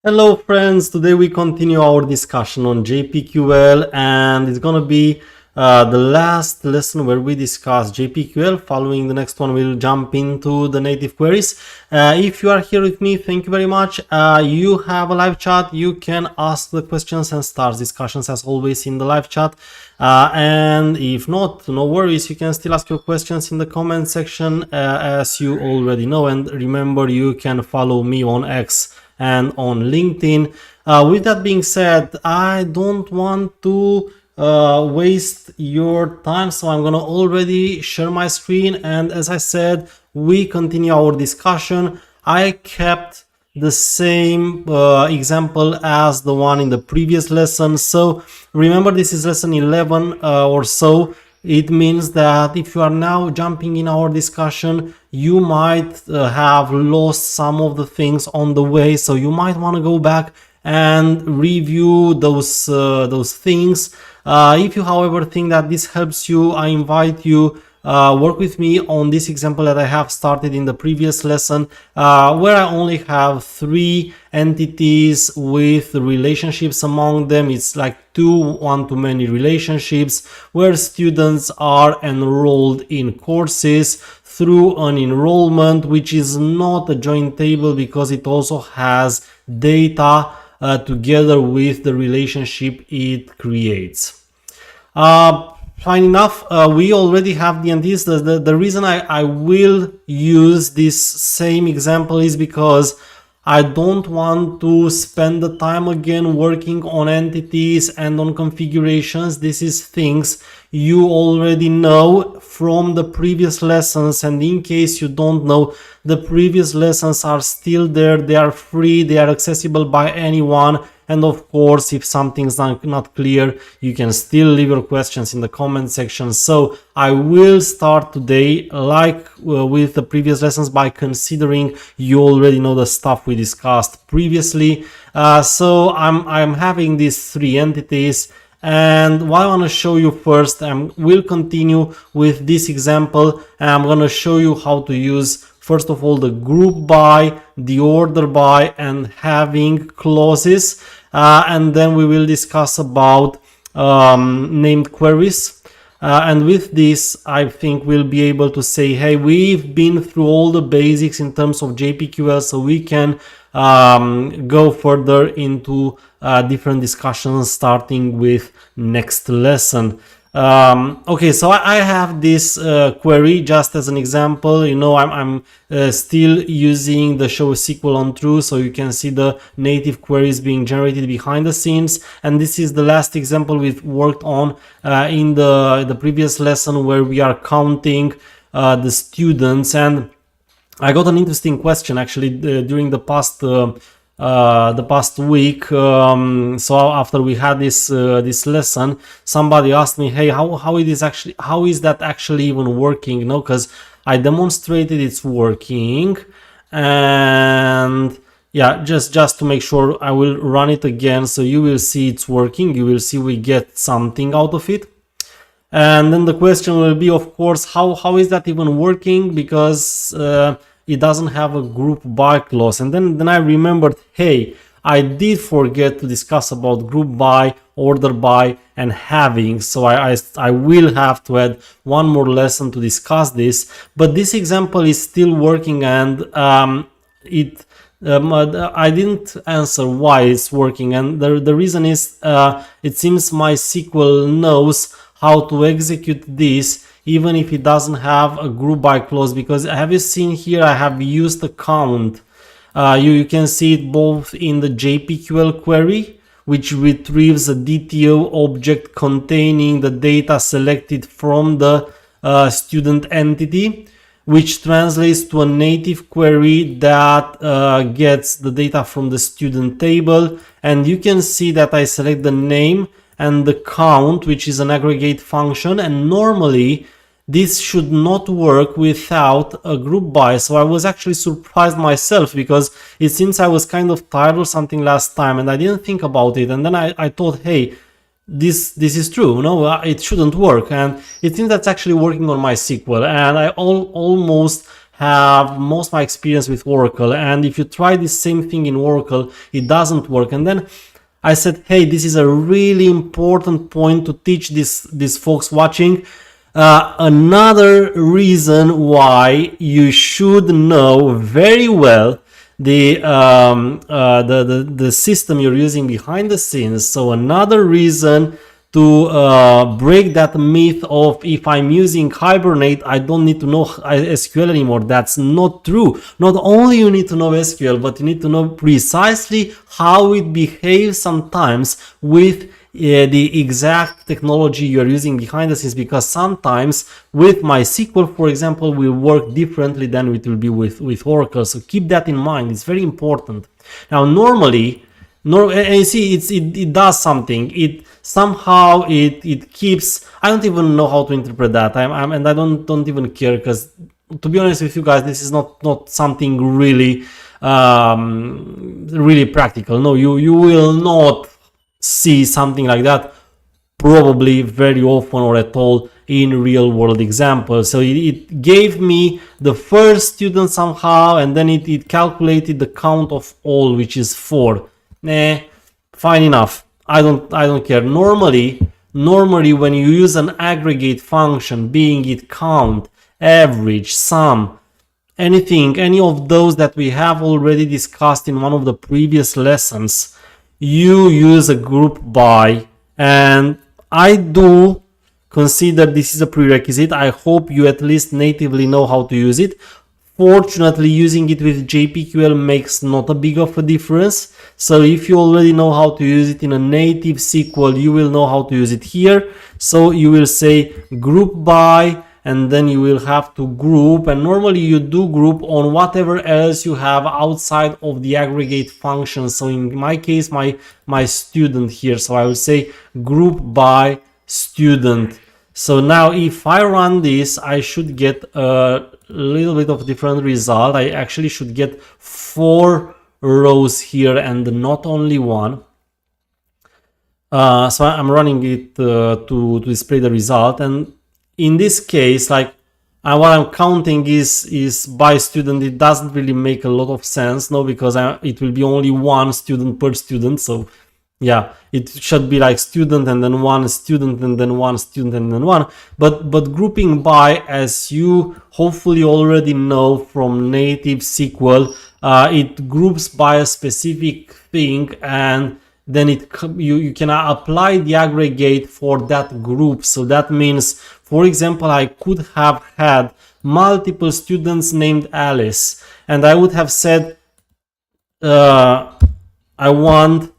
Hello friends, today we continue our discussion on JPQL and it's gonna be the last lesson where we discuss JPQL. Following the next one we'll jump into the native queries. If you are here with me, thank you very much. You have a live chat, you can ask the questions and start discussions as always in the live chat. And if not, no worries, you can still ask your questions in the comment section as you already know. And remember, you can follow me on X and on LinkedIn. With that being said, I don't want to waste your time, so I'm gonna already share my screen, and as I said, we continue our discussion. I kept the same example as the one in the previous lesson, so remember this is lesson 11 or so. It means that if you are now jumping in our discussion, you might have lost some of the things on the way, so you might want to go back and review those things. If you, however, think that this helps you, I invite you work with me on this example that I have started in the previous lesson, where I only have 3 entities with relationships among them. It's like 2 one-to-many relationships where students are enrolled in courses through an enrollment, which is not a joint table because it also has data together with the relationship it creates. Fine enough, we already have the entities. The reason I will use this same example is because I don't want to spend the time again working on entities and on configurations. This is things you already know from the previous lessons, and in case you don't know, the previous lessons are still there. They are free, they are accessible by anyone. And of course, if something's not clear, you can still leave your questions in the comment section. So I will start today, like with the previous lessons, by considering you already know the stuff we discussed previously. So I'm having these 3 entities. And what I want to show you first, we'll continue with this example, and I'm going to show you how to use, first of all, the group by, the order by, and having clauses. And then we will discuss about named queries. And with this, I think we'll be able to say, hey, we've been through all the basics in terms of JPQL, so we can go further into different discussions starting with next lesson. Okay, so I have this query just as an example. You know, I'm still using the show SQL on true, so you can see the native queries being generated behind the scenes. And this is the last example we've worked on in the previous lesson, where we are counting the students. And I got an interesting question actually during the past week. So after we had this lesson, somebody asked me, hey, how is that actually even working? You know, because I demonstrated it's working, and yeah, just to make sure, I will run it again, so you will see it's working. You will see we get something out of it. And then the question will be, of course, how is that even working? Because it doesn't have a group by clause. And then I remembered, hey, I did forget to discuss about group by, order by, and having. So I will have to add one more lesson to discuss this. But this example is still working, and I didn't answer why it's working. And the reason is it seems my SQL knows how to execute this even if it doesn't have a group by clause, because have you seen here I have used a count. You can see it both in the JPQL query, which retrieves a DTO object containing the data selected from the student entity, which translates to a native query that gets the data from the student table. And you can see that I select the name and the count, which is an aggregate function, and normally this should not work without a group by. So I was actually surprised myself, because it seems I was kind of tired or something last time and I didn't think about it, and then I thought, hey, this is true, no, it shouldn't work, and it seems that's actually working on my SQL, and I almost have most of my experience with Oracle, and if you try the same thing in Oracle, it doesn't work. And then I said, hey, this is a really important point to teach these folks watching. Another reason why you should know very well the system you're using behind the scenes. So another reason to break that myth of if I'm using Hibernate, I don't need to know SQL anymore. That's not true. Not only you need to know SQL, but you need to know precisely how it behaves sometimes with the exact technology you're using behind the scenes, because sometimes with MySQL, for example, will work differently than it will be with Oracle. So keep that in mind. It's very important. Now, normally, and you see, it does something. It somehow it keeps. I don't even know how to interpret that. And I don't even care, because to be honest with you guys, this is not something really really practical. No, you will not see something like that probably very often or at all in real world examples. So it gave me the first student somehow, and then it calculated the count of all, which is 4. Fine enough. I don't care. Normally when you use an aggregate function, being it count, average, sum, anything, any of those that we have already discussed in one of the previous lessons, you use a group by, and I do consider this is a prerequisite. I hope you at least natively know how to use it. Fortunately, using it with JPQL makes not a big of a difference. So if you already know how to use it in a native SQL, you will know how to use it here. So you will say group by, and then you will have to group, and normally you do group on whatever else you have outside of the aggregate function. So in my case, my student here, so I will say group by student. So now if I run this, I should get a little bit of different result. I actually should get 4 rows here and not only 1. So I'm running it to display the result, and in this case, like what I'm counting is by student. It doesn't really make a lot of sense, no, because it will be only 1 student per student. So yeah, it should be like student and then 1 student and then 1 student and then 1. But grouping by, as you hopefully already know from native SQL, it groups by a specific thing, and then you can apply the aggregate for that group. So that means, for example, I could have had multiple students named Alice, and I would have said I want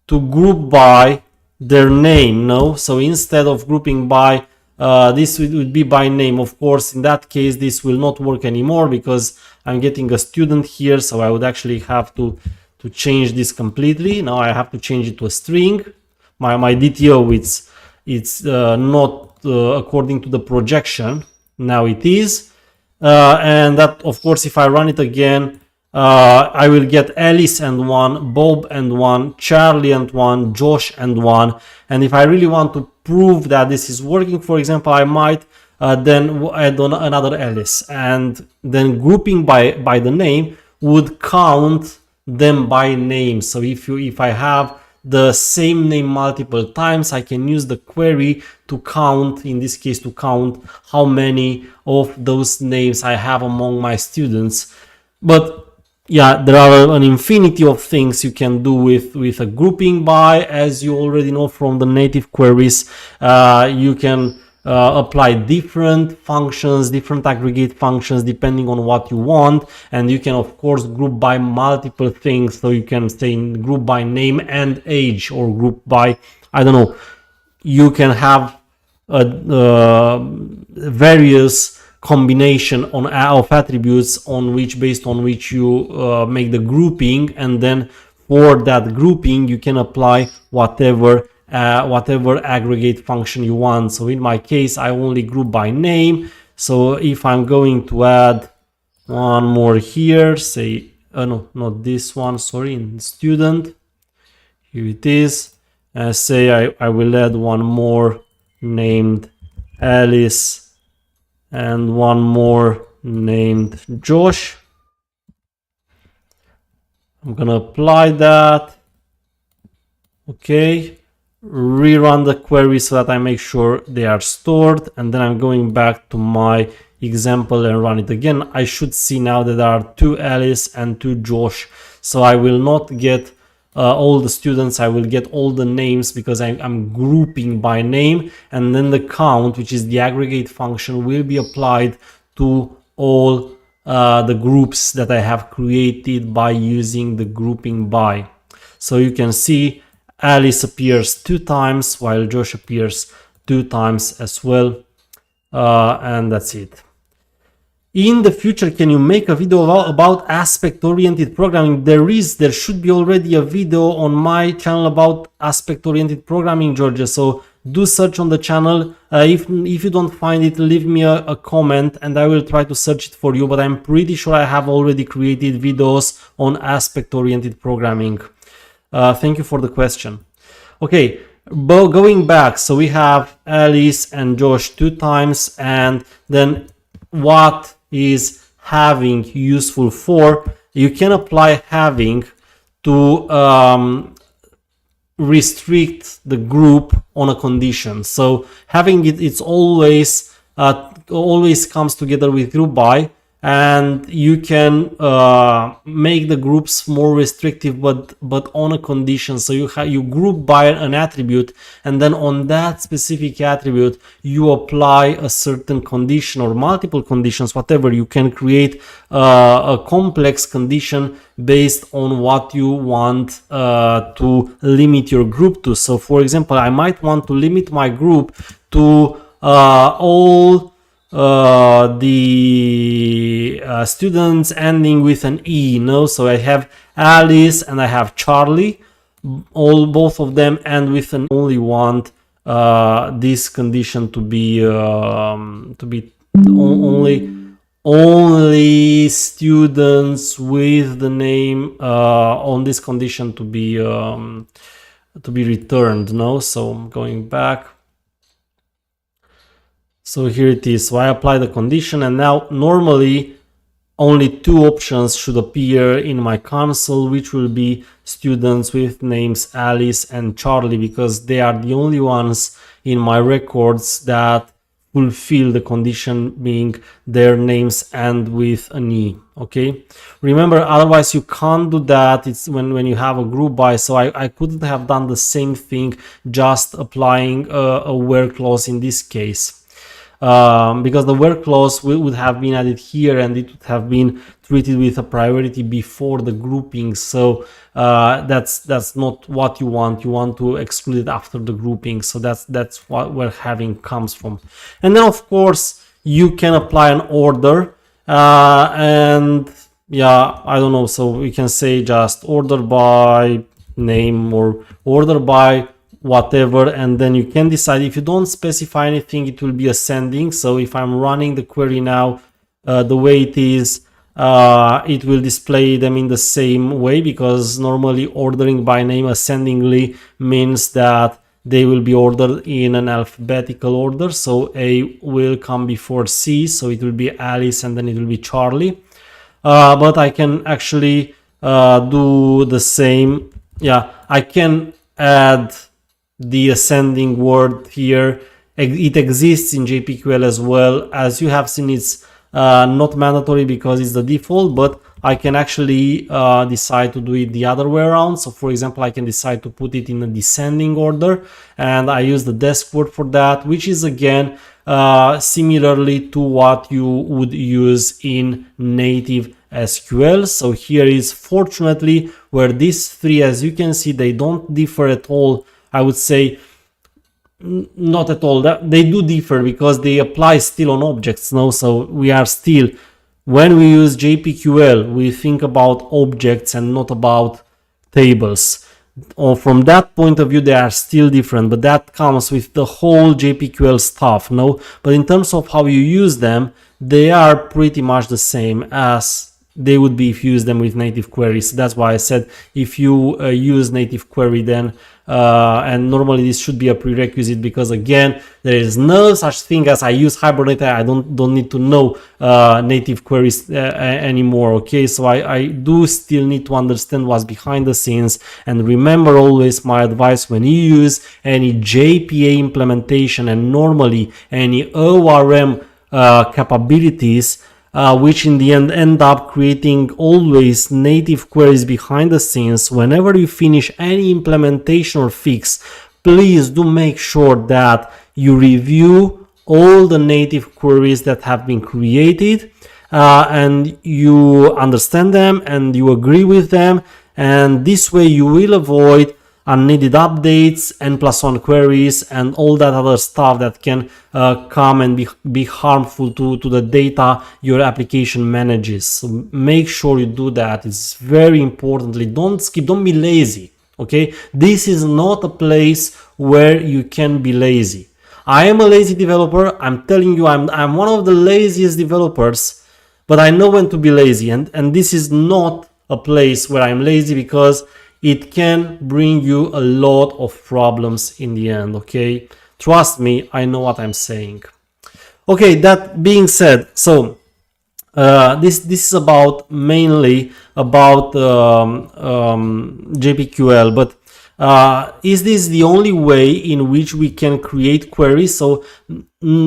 to group by their name, no? So instead of grouping by, this would be by name. Of course, in that case, this will not work anymore because I'm getting a student here, so I would actually have to change this completely. Now I have to change it to a string. My DTO, it's not according to the projection. Now it is, and that, of course, if I run it again, I will get Alice and 1, Bob and 1, Charlie and 1, Josh and 1. And if I really want to prove that this is working, for example, I might then add on another Alice, and then grouping by the name would count them by name. So if I have the same name multiple times, I can use the query to count, in this case, to count how many of those names I have among my students. But yeah, there are an infinity of things you can do with a grouping by. As you already know from the native queries, you can apply different functions, different aggregate functions, depending on what you want. And you can, of course, group by multiple things. So you can say group by name and age, or group by, I don't know, you can have various combination of attributes based on which you make the grouping, and then for that grouping you can apply whatever aggregate function you want. So in my case, I only group by name. So if I'm going to add one more here, say no, not this one, sorry, in student, here it is, say I will add one more named Alice and one more named Josh. I'm gonna apply that. Okay, rerun the query so that I make sure they are stored, and then I'm going back to my example and run it again. I should see now that there are 2 Alice and 2 Josh, so I will not get all the students, I will get all the names because I'm grouping by name, and then the count, which is the aggregate function, will be applied to all the groups that I have created by using the grouping by. So you can see Alice appears 2 times while Josh appears 2 times as well, and that's it. In the future, can you make a video about aspect-oriented programming? There should be already a video on my channel about aspect-oriented programming, Georgia. So do search on the channel. If you don't find it, leave me a comment and I will try to search it for you. But I'm pretty sure I have already created videos on aspect-oriented programming. Thank you for the question. Okay, but going back, so we have Alice and Josh 2 times, and then what is having useful for? You can apply having to restrict the group on a condition. So having it's always comes together with group by, and you can make the groups more restrictive, but on a condition. So you group by an attribute, and then on that specific attribute you apply a certain condition or multiple conditions, whatever. You can create a complex condition based on what you want to limit your group to. So for example, I might want to limit my group to all the students ending with an E, so I have Alice and I have Charlie, both of them end with an. Only want this condition to be only students with the name on this condition to be returned. So I'm going back. So here it is. So I apply the condition, and now normally only 2 options should appear in my console, which will be students with names Alice and Charlie, because they are the only ones in my records that fulfill the condition, being their names end with an E. Okay, remember, otherwise you can't do that. It's when you have a group by. So I couldn't have done the same thing just applying a where clause in this case. Because the where clause would have been added here, and it would have been treated with a priority before the grouping. So that's not what you want. You want to exclude it after the grouping. So that's where having comes from. And then of course you can apply an order, and yeah, I don't know. So we can say just order by name or order by whatever, and then you can decide. If you don't specify anything, it will be ascending. So if I'm running the query now the way it is, it will display them in the same way, because normally ordering by name ascendingly means that they will be ordered in an alphabetical order. So A will come before C, so it will be Alice and then it will be Charlie. But I can actually do the same. Yeah, I can add the ascending word here. It exists in JPQL as well. As you have seen, it's not mandatory because it's the default, but I can actually decide to do it the other way around. So for example, I can decide to put it in a descending order, and I use the desk word for that, which is again similarly to what you would use in native SQL. So here is fortunately where these 3, as you can see, they don't differ at all. I would say not at all. They do differ because they apply still on objects now. So we are still, when we use JPQL, we think about objects and not about tables. Or from that point of view, they are still different, but that comes with the whole JPQL stuff. No, but in terms of how you use them, they are pretty much the same as they would be if you use them with native queries. That's why I said if you use native query, then and normally this should be a prerequisite, because again, there is no such thing as I use Hibernate, I don't need to know native queries anymore. Okay, so I do still need to understand what's behind the scenes. And remember always my advice: when you use any JPA implementation and normally any ORM capabilities, which in the end up creating always native queries behind the scenes, whenever you finish any implementation or fix, please do make sure that you review all the native queries that have been created, and you understand them and you agree with them, and this way you will avoid unneeded updates, N+1 queries, and all that other stuff that can come and be harmful to the data your application manages. So make sure you do that. It's very importantly, don't skip, don't be lazy. Okay, this is not a place where you can be lazy. I am a lazy developer. I'm telling you, I'm one of the laziest developers, but I know when to be lazy, and this is not a place where I'm lazy, because it can bring you a lot of problems in the end. Okay, trust me, I know what I'm saying. Okay, that being said, so this is about mainly about JPQL, but is this the only way in which we can create queries? So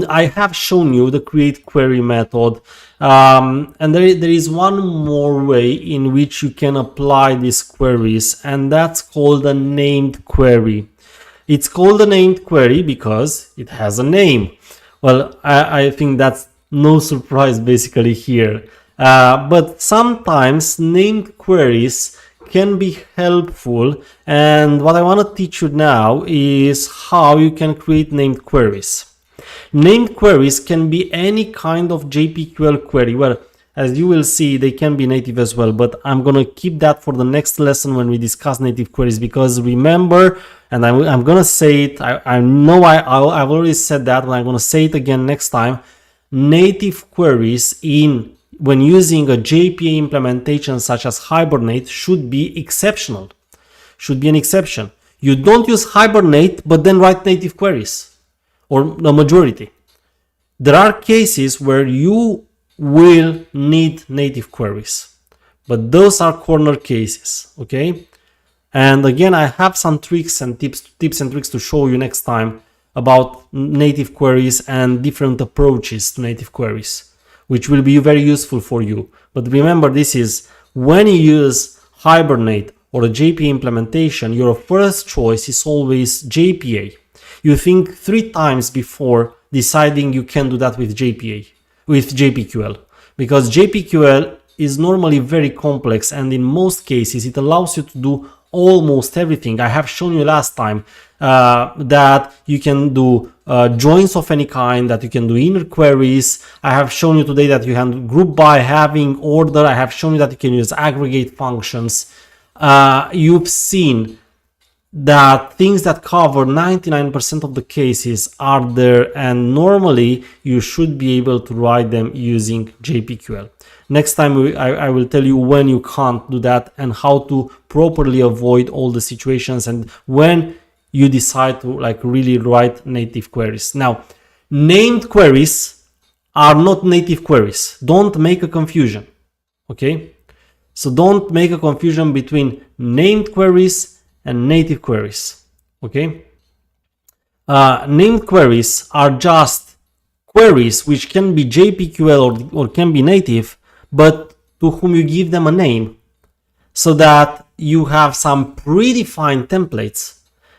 I have shown you the create query method, and there is one more way in which you can apply these queries, and that's called a named query. It's called a named query because it has a name. Well, I think that's no surprise basically here, but sometimes named queries can be helpful, and what I want to teach you now is how you can create named queries. Named queries can be any kind of JPQL query. Well, as you will see, they can be native as well, but I'm gonna keep that for the next lesson when we discuss native queries, because remember, and I'm gonna say it, I know I've already said that, but I'm gonna say it again next time. Native queries when using a JPA implementation such as Hibernate should be exceptional, should be an exception. You don't use Hibernate but then write native queries, or the majority. There are cases where you will need native queries, but those are corner cases. Okay, and again, I have some tricks and tips and tricks to show you next time about native queries and different approaches to native queries, which will be very useful for you. But remember, this is when you use Hibernate or a JPA implementation, your first choice is always JPA. You think 3 times before deciding you can do that with JPQL, because JPQL is normally very complex, and in most cases it allows you to do almost everything. I have shown you last time that you can do joins of any kind, that you can do inner queries. I have shown you today that you can group by, having, order. I have shown you that you can use aggregate functions. You've seen that things that cover 99% of the cases are there, and normally you should be able to write them using JPQL. Next time I will tell you when you can't do that and how to properly avoid all the situations, and when you decide to really write native queries. Now, named queries are not native queries. Don't make a confusion. Okay, so don't make a confusion between named queries and native queries. Okay, named queries are just queries which can be JPQL or can be native, but to whom you give them a name, so that you have some predefined templates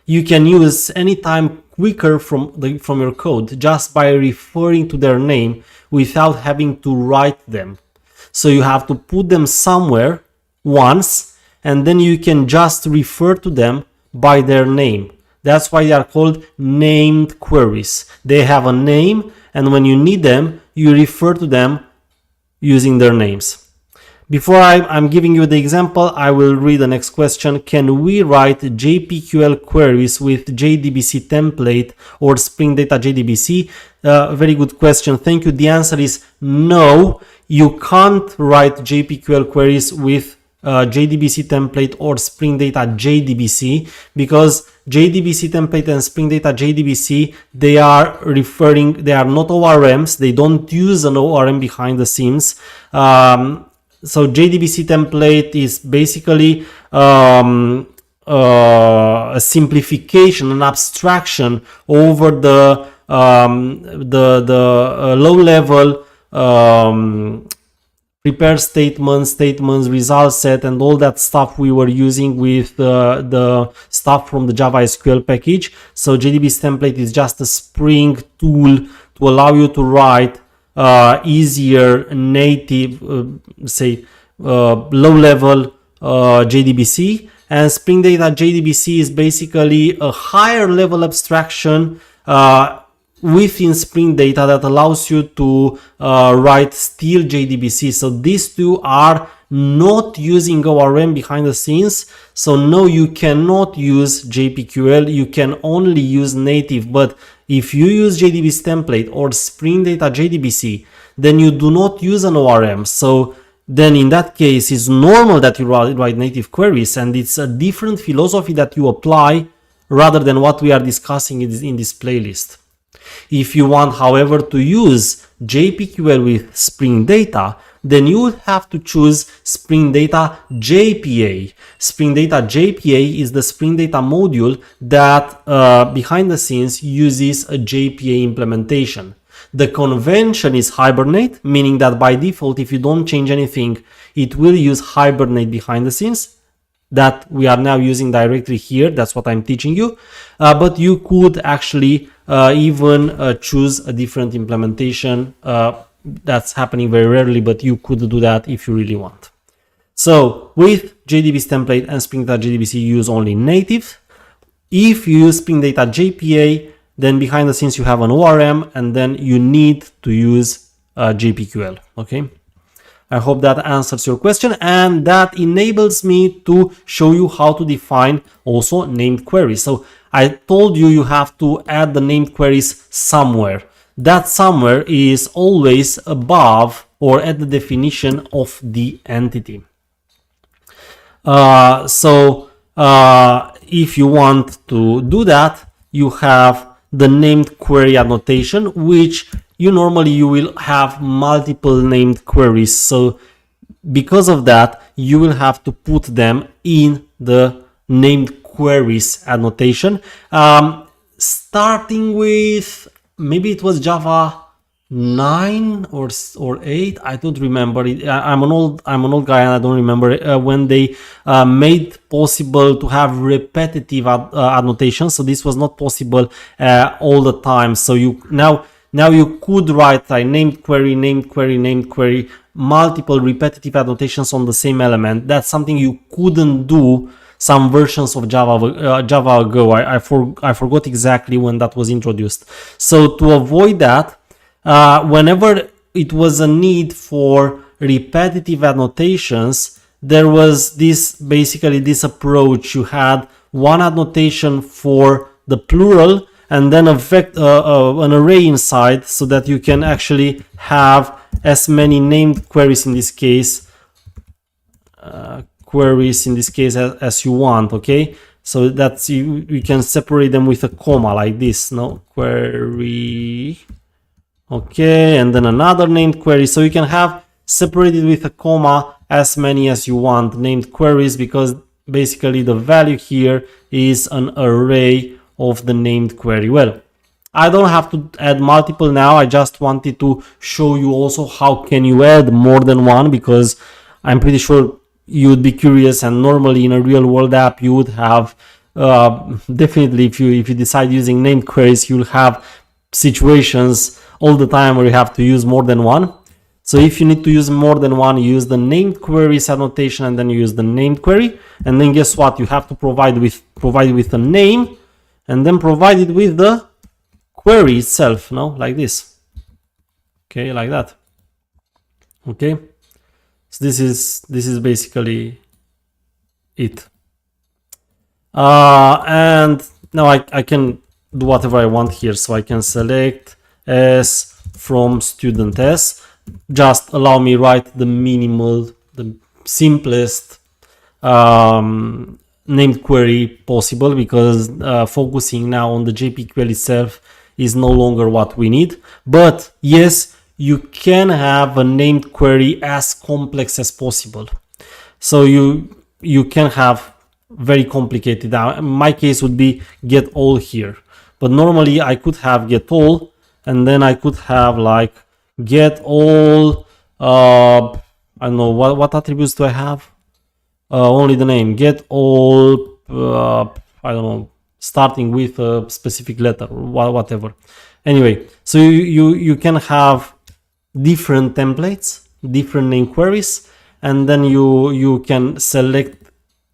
you can use anytime quicker from your code, just by referring to their name without having to write them. So you have to put them somewhere once, and then you can just refer to them by their name. That's why they are called named queries. They have a name, and when you need them, you refer to them using their names. Before I'm giving you the example, I will read the next question. Can we write JPQL queries with JDBC template or Spring Data JDBC? Very good question. Thank you. The answer is no. You can't write JPQL queries with JDBC template or Spring Data JDBC, because JDBC template and Spring Data JDBC, they are not ORMs, they don't use an ORM behind the scenes. So JDBC template is basically a simplification, an abstraction over the low-level prepare statements, result set, and all that stuff we were using with the stuff from the Java SQL package. So JDBC template is just a Spring tool to allow you to write easier native, low-level JDBC. And Spring Data JDBC is basically a higher level abstraction within Spring Data that allows you to write still JDBC. So these two are not using ORM behind the scenes. So no, you cannot use JPQL, you can only use native. But if you use JDBC template or Spring Data JDBC, then you do not use an ORM. So then in that case, it's normal that you write native queries, and it's a different philosophy that you apply rather than what we are discussing in this playlist. If you want, however, to use JPQL with Spring Data, then you would have to choose Spring Data JPA. Spring Data JPA is the Spring Data module that behind the scenes uses a JPA implementation. The convention is Hibernate, meaning that by default, if you don't change anything, it will use Hibernate behind the scenes. That we are now using directly here. That's what I'm teaching you. But you could actually even choose a different implementation. That's happening very rarely, but you could do that if you really want. So with JDBC template and Spring Data JDBC, you use only native. If you use Spring Data JPA, then behind the scenes you have an ORM, and then you need to use JPQL. Okay. I hope that answers your question, and that enables me to show you how to define also named queries. So I told you you have to add the named queries somewhere. That somewhere is always above or at the definition of the entity. If you want to do that, you have the named query annotation, which you will have multiple named queries. So because of that, you will have to put them in the named queries annotation. Starting with, maybe it was Java 9 or 8, I don't remember. I'm an old guy and I don't remember when they made possible to have repetitive annotations. So this was not possible all the time. So now you could write a named query, multiple repetitive annotations on the same element. That's something you couldn't do some versions of Java ago. I forgot exactly when that was introduced. So to avoid that, whenever it was a need for repetitive annotations, there was this approach. You had one annotation for the plural and then an array inside, so that you can actually have as many named queries in this case, as you want. Okay, so that's you can separate them with a comma like this. No, query. Okay, and then another named query. So you can have separated with a comma as many as you want named queries, because basically the value here is an array of the named query. Well, I don't have to add multiple now. I just wanted to show you also how can you add more than one, because I'm pretty sure you would be curious, and normally in a real world app you would have definitely, if you decide using named queries, you'll have situations all the time where you have to use more than one. So if you need to use more than one, you use the named queries annotation, and then you use the named query, and then guess what? You have to provide with a name, and then provide it with the query itself, no, like this. Okay, like that. Okay, so this is basically it. And now I can do whatever I want here. So I can select S from student S. Just allow me write the minimal, the simplest named query possible, because focusing now on the JPQL itself is no longer what we need. But yes, you can have a named query as complex as possible. So you can have very complicated. In my case would be get all here, but normally I could have get all, and then I could have like get all, I don't know, what attributes do I have? Only the name, get all, I don't know, starting with a specific letter or whatever. Anyway, so you can have different templates, different name queries, and then you can select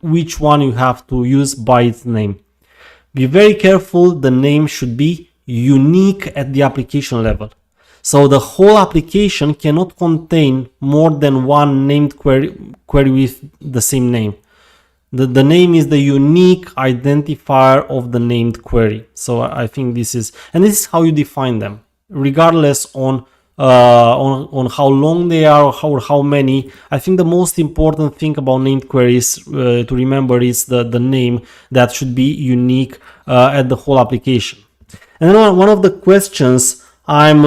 which one you have to use by its name. Be very careful, the name should be unique at the application level. So the whole application cannot contain more than one named query with the same name. The name is the unique identifier of the named query. So I think this is how you define them, regardless on how long they are or how many. I think the most important thing about named queries to remember is the name that should be unique at the whole application. And then one of the questions I'm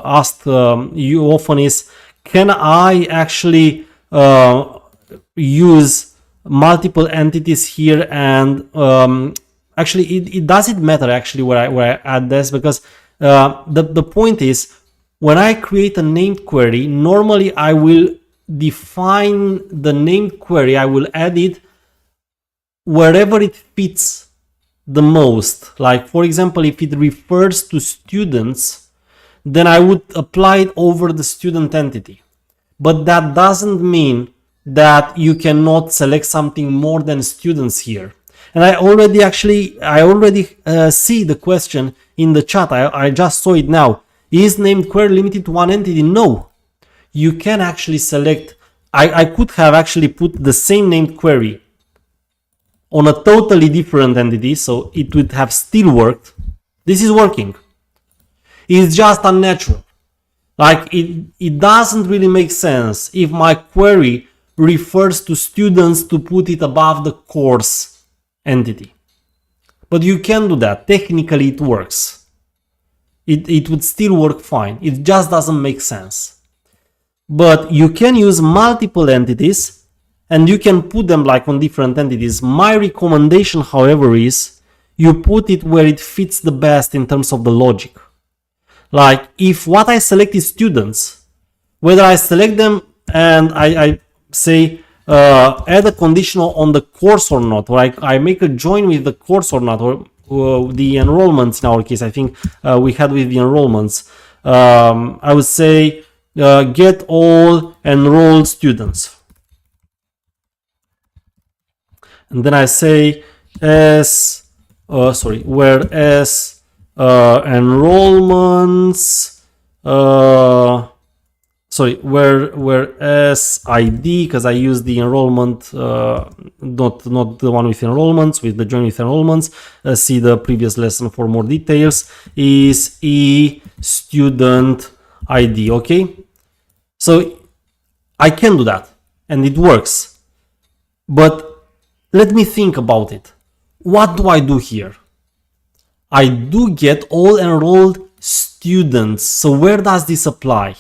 asked you often is, can I actually use multiple entities here? And actually it doesn't matter actually where I add this, because the point is, when I create a named query, normally I will define the named query, I will add it wherever it fits the most. Like, for example, if it refers to students, then I would apply it over the student entity. But that doesn't mean that you cannot select something more than students here. And I already see the question in the chat. I just saw it now. Is named query limited to one entity? No. You can actually select. I could have actually put the same named query on a totally different entity, so it would have still worked. This is working. It's just unnatural. Like, it doesn't really make sense if my query refers to students to put it above the course entity. But you can do that. Technically it works. It would still work fine. It just doesn't make sense. But you can use multiple entities and you can put them like on different entities. My recommendation, however, is you put it where it fits the best in terms of the logic. Like, if what I select is students, whether I select them and I say add a conditional on the course or not, or I make a join with the course or not, or the enrollments in our case, I think we had with the enrollments, I would say get all enrolled students. And then I say whereas enrollments, whereas ID, because I use the enrollment, not the one with enrollments, with the join with enrollments. See the previous lesson for more details. Is student ID. Okay, so I can do that and it works, but let me think about it. What do I do here? I do get all enrolled students. So where does this apply?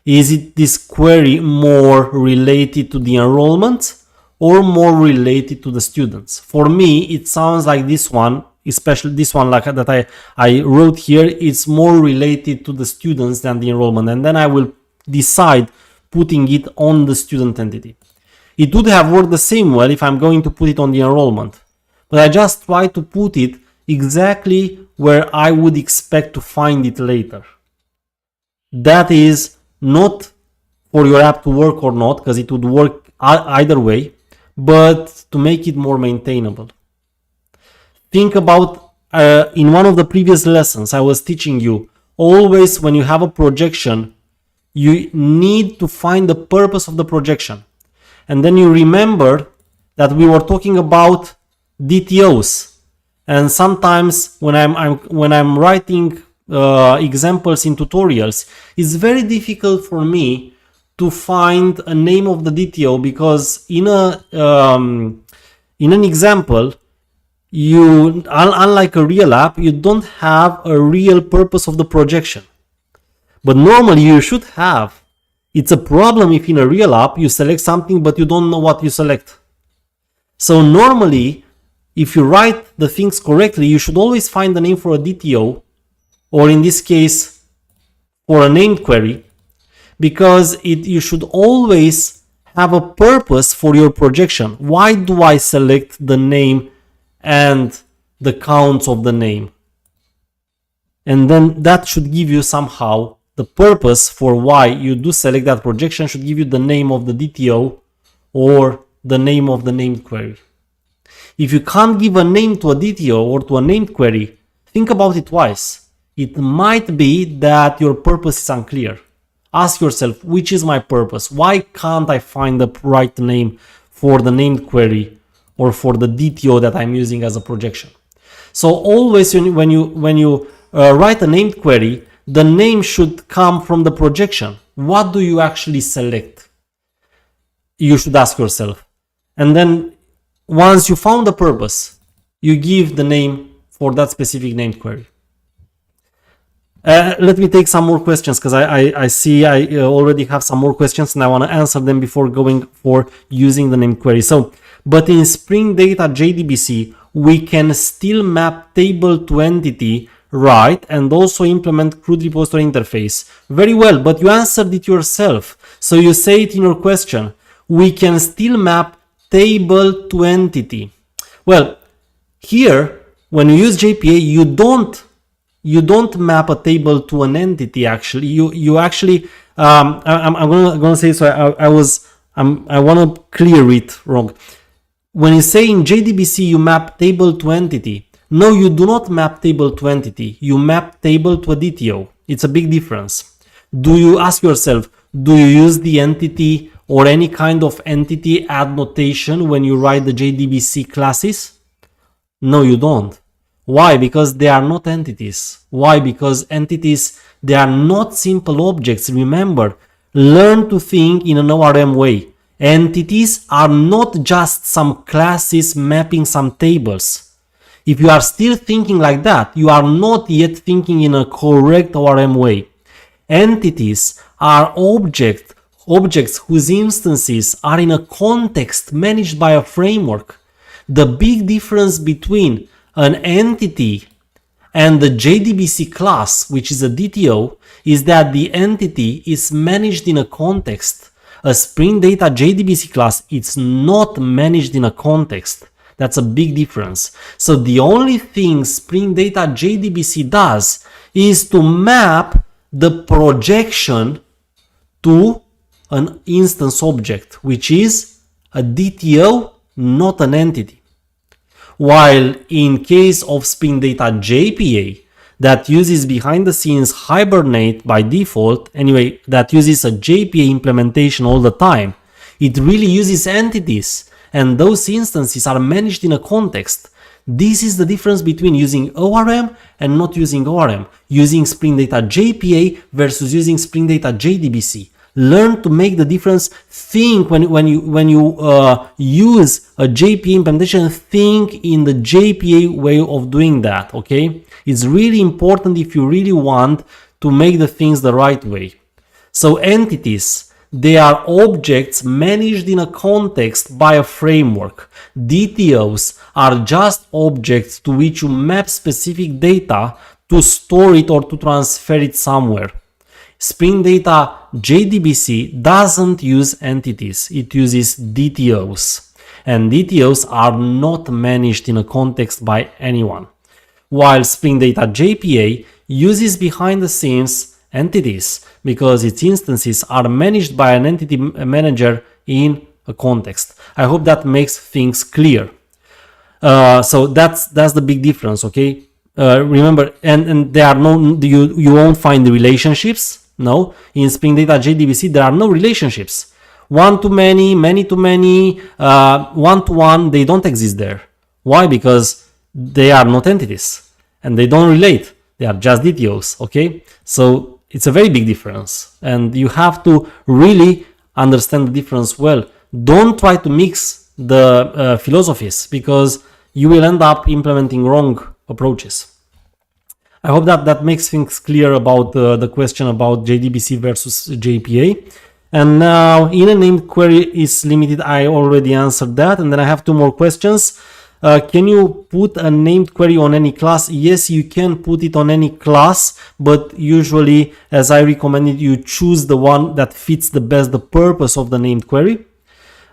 Is it this query more related to the enrollment or more related to the students? For me, it sounds like this one, especially this one like that I wrote here, it's more related to the students than the enrollment. And then I will decide putting it on the student entity. It would have worked the same well if I'm going to put it on the enrollment, but I just try to put it exactly where I would expect to find it later. That is not for your app to work or not, because it would work either way, but to make it more maintainable. Think about, in one of the previous lessons I was teaching you, always when you have a projection, you need to find the purpose of the projection. And then you remember that we were talking about DTOs, and sometimes when I'm writing examples in tutorials, it's very difficult for me to find a name of the DTO, because in an example, you, unlike a real app, you don't have a real purpose of the projection. But normally you should have. It's a problem if in a real app you select something but you don't know what you select. So normally, if you write the things correctly, you should always find the name for a DTO, or in this case, for a named query, because you should always have a purpose for your projection. Why do I select the name and the counts of the name? And then that should give you somehow the purpose for why you do select that projection, should give you the name of the DTO or the name of the named query. If you can't give a name to a DTO or to a named query, think about it twice. It might be that your purpose is unclear. Ask yourself, which is my purpose? Why can't I find the right name for the named query or for the DTO that I'm using as a projection? So always when you write a named query, the name should come from the projection. What do you actually select? You should ask yourself. And then once you found the purpose, you give the name for that specific named query. Let me take some more questions, because I see I already have some more questions and I want to answer them before going for using the named query. So, but in Spring Data JDBC, we can still map table to entity, right, and also implement CRUD repository interface. Very well, but you answered it yourself. So you say it in your question. We can still map table to entity. Well, here, when you use JPA, you don't map a table to an entity. Actually, you actually I'm gonna say, so I want to clear it wrong. When you say in JDBC you map table to entity, no, you do not map table to entity. You map table to a DTO. It's a big difference. Do you ask yourself, do you use the entity or any kind of entity add notation when you write the JDBC classes? No, you don't. Why? Because they are not entities. Why? Because entities, they are not simple objects. Remember, learn to think in an ORM way. Entities are not just some classes mapping some tables. If you are still thinking like that, you are not yet thinking in a correct ORM way. Entities are objects whose instances are in a context managed by a framework. The big difference between an entity and the JDBC class, which is a DTO, is that the entity is managed in a context. A Spring Data JDBC class, it's not managed in a context. That's a big difference. So the only thing Spring Data JDBC does is to map the projection to an instance object, which is a DTO, not an entity. While in case of Spring Data JPA, that uses behind the scenes Hibernate by default, anyway, that uses a JPA implementation all the time, it really uses entities, and those instances are managed in a context. This is the difference between using ORM and not using ORM, using Spring Data JPA versus using Spring Data JDBC. Learn to make the difference. Think when you use a JPA implementation, think in the JPA way of doing that, okay? It's really important if you really want to make the things the right way. So entities, they are objects managed in a context by a framework. DTOs are just objects to which you map specific data to store it or to transfer it somewhere. Spring Data JDBC doesn't use entities, it uses DTOs. And DTOs are not managed in a context by anyone. While Spring Data JPA uses behind the scenes entities because its instances are managed by an entity manager in a context. I hope that makes things clear. So that's the big difference, okay? Remember, and there are no, you won't find the relationships. No, in Spring Data JDBC there are no relationships. One to many, many to many, one to one, they don't exist there. Why? Because they are not entities and they don't relate. They are just DTOs, okay? So it's a very big difference, and you have to really understand the difference well. Don't try to mix the philosophies, because you will end up implementing wrong approaches. I hope that makes things clear about the question about JDBC versus JPA. And now, in a named query is limited, I already answered that. And then I have two more questions. Can you put a named query on any class? Yes, you can put it on any class, but usually, as I recommended, you choose the one that fits the best the purpose of the named query.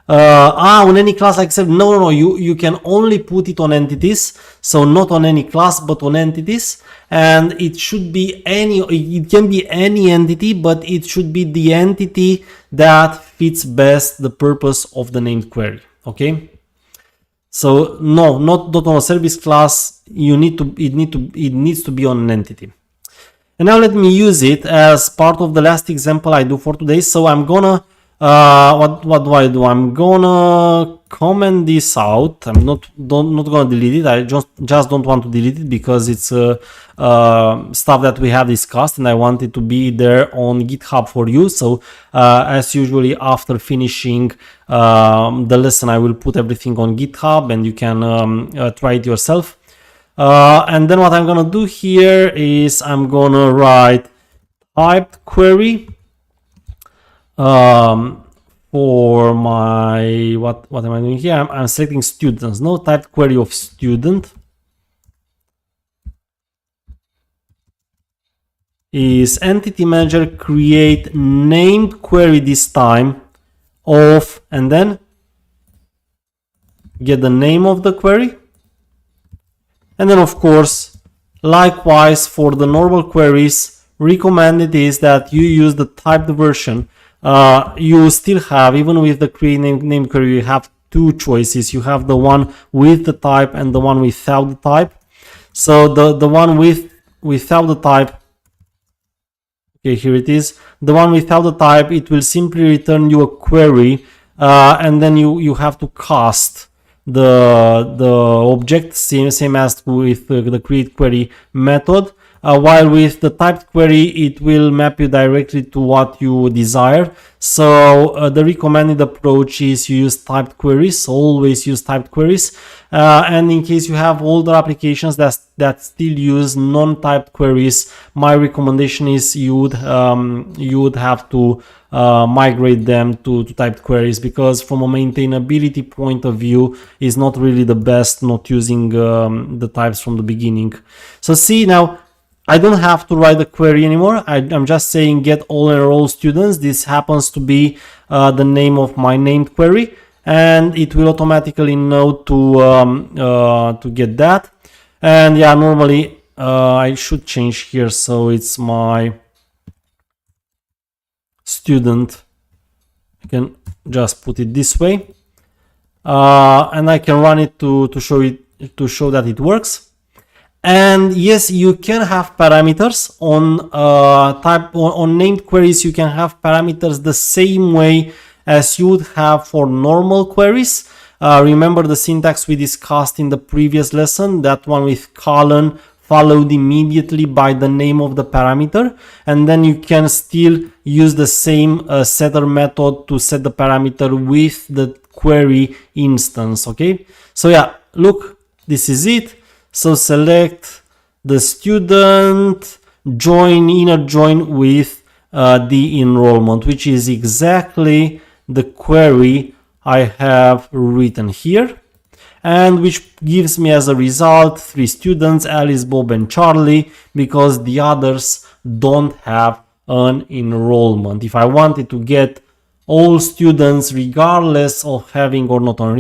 On any class, like I said, no, you can only put it on entities, so not on any class, but on entities. And it should be it can be any entity, but it should be the entity that fits best the purpose of the named query. Okay. So no, not on a service class. It needs to be on an entity. And now let me use it as part of the last example I do for today. So I'm gonna what do I do? I'm gonna comment this out. I'm not gonna delete it. I just don't want to delete it because it's stuff that we have discussed, and I want it to be there on GitHub for you. So as usually, after finishing the lesson, I will put everything on GitHub, and you can try it yourself. And then what I'm gonna do here is I'm gonna write typed query for my what am I doing here? I'm selecting students. No, typed query of student is entity manager create named query this time of, and then get the name of the query. And then of course, likewise for the normal queries, recommended is that you use the typed version. You still have, even with the create name query, you have two choices. You have the one with the type and the one without the type. So the one without the type, okay, here it is. The one without the type, it will simply return you a query, and then you have to cast the object same as with the create query method. While with the typed query, it will map you directly to what you desire. So the recommended approach is you use typed queries. Always use typed queries. And in case you have older applications that still use non-typed queries, my recommendation is you would have to migrate them to typed queries, because from a maintainability point of view, is not really the best not using the types from the beginning. So see now, I don't have to write the query anymore. I'm just saying get all enrolled students. This happens to be the name of my named query, and it will automatically know to get that. And yeah, normally I should change here, so it's my student. I can just put it this way, and I can run it to show that it works. And yes, you can have parameters on on named queries. You can have parameters the same way as you would have for normal queries. Remember the syntax we discussed in the previous lesson, that one with colon followed immediately by the name of the parameter, and then you can still use the same setter method to set the parameter with the query instance. Okay, so yeah, look, this is it. So select the student, inner join with the enrollment, which is exactly the query I have written here, and which gives me as a result 3 students, Alice, Bob and Charlie, because the others don't have an enrollment. If I wanted to get all students regardless of having or not an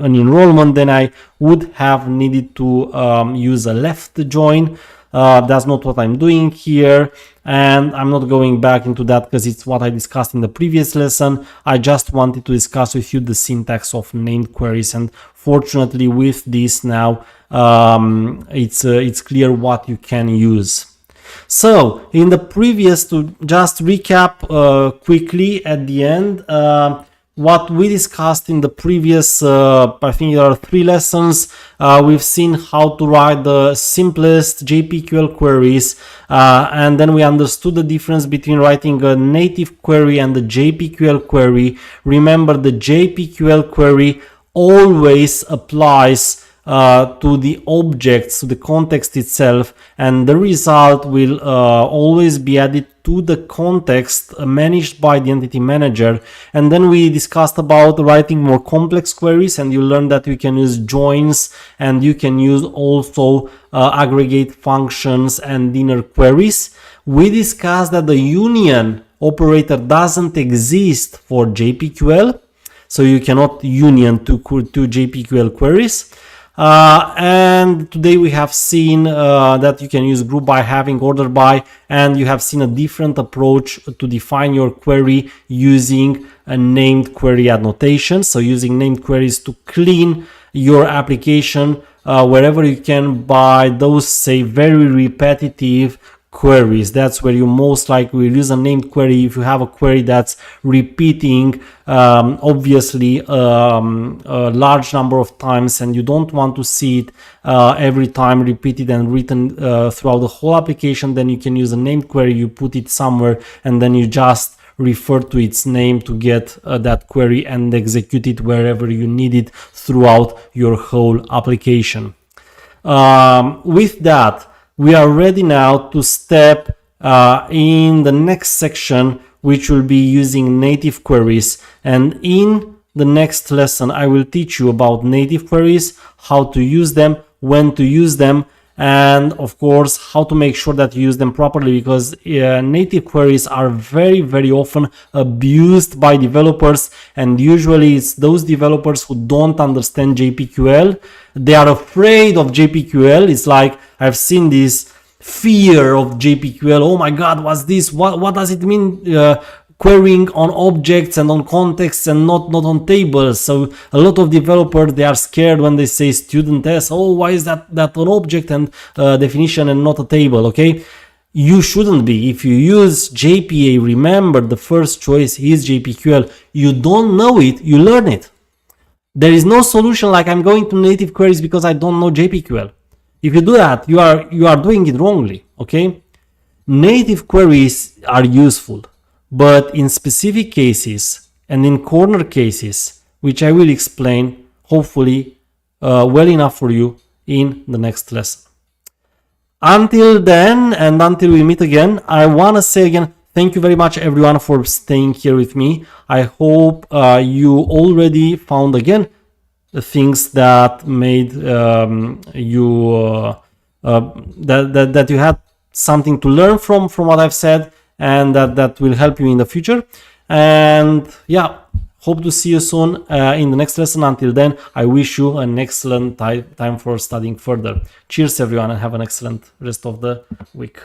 enrollment, then I would have needed to use a left join. That's not what I'm doing here, and I'm not going back into that because it's what I discussed in the previous lesson. I just wanted to discuss with you the syntax of named queries, and fortunately with this now it's clear what you can use. So in the previous, to just recap quickly at the end, what we discussed in the previous, I think there are 3 lessons. We've seen how to write the simplest JPQL queries, and then we understood the difference between writing a native query and the JPQL query. Remember, the JPQL query always applies to the objects, to the context itself, and the result will always be added to the context managed by the entity manager. And then we discussed about writing more complex queries, and you learned that you can use joins and you can use also aggregate functions and inner queries. We discussed that the union operator doesn't exist for JPQL, so you cannot union two JPQL queries. And today we have seen that you can use group by, having, order by, and you have seen a different approach to define your query using a named query annotation. So using named queries to clean your application wherever you can by those, say, very repetitive queries. That's where you most likely will use a named query. If you have a query that's repeating obviously a large number of times and you don't want to see it every time repeated and written throughout the whole application, then you can use a named query. You put it somewhere and then you just refer to its name to get that query and execute it wherever you need it throughout your whole application. With that, we are ready now to step in the next section, which will be using native queries. And in the next lesson, I will teach you about native queries, how to use them, when to use them, and of course, how to make sure that you use them properly, because native queries are very, very often abused by developers, and usually it's those developers who don't understand JPQL. They are afraid of JPQL. It's like, I've seen this fear of JPQL. Oh my God, what's this? What does it mean? Querying on objects and on contexts and not on tables. So a lot of developers, they are scared when they say student S. Oh, why is that an object and definition and not a table? Okay, you shouldn't be. If you use JPA, remember the first choice is JPQL. You don't know it, you learn it. There is no solution like I'm going to native queries because I don't know JPQL. If you do that, you are doing it wrongly. Okay, native queries are useful, but in specific cases and in corner cases, which I will explain hopefully well enough for you in the next lesson. Until then, and until we meet again, I want to say again, thank you very much everyone for staying here with me. I hope you already found again the things that made you that you had something to learn from what I've said, and that will help you in the future. And yeah, hope to see you soon in the next lesson. Until then, I wish you an excellent time for studying further. Cheers everyone, and have an excellent rest of the week.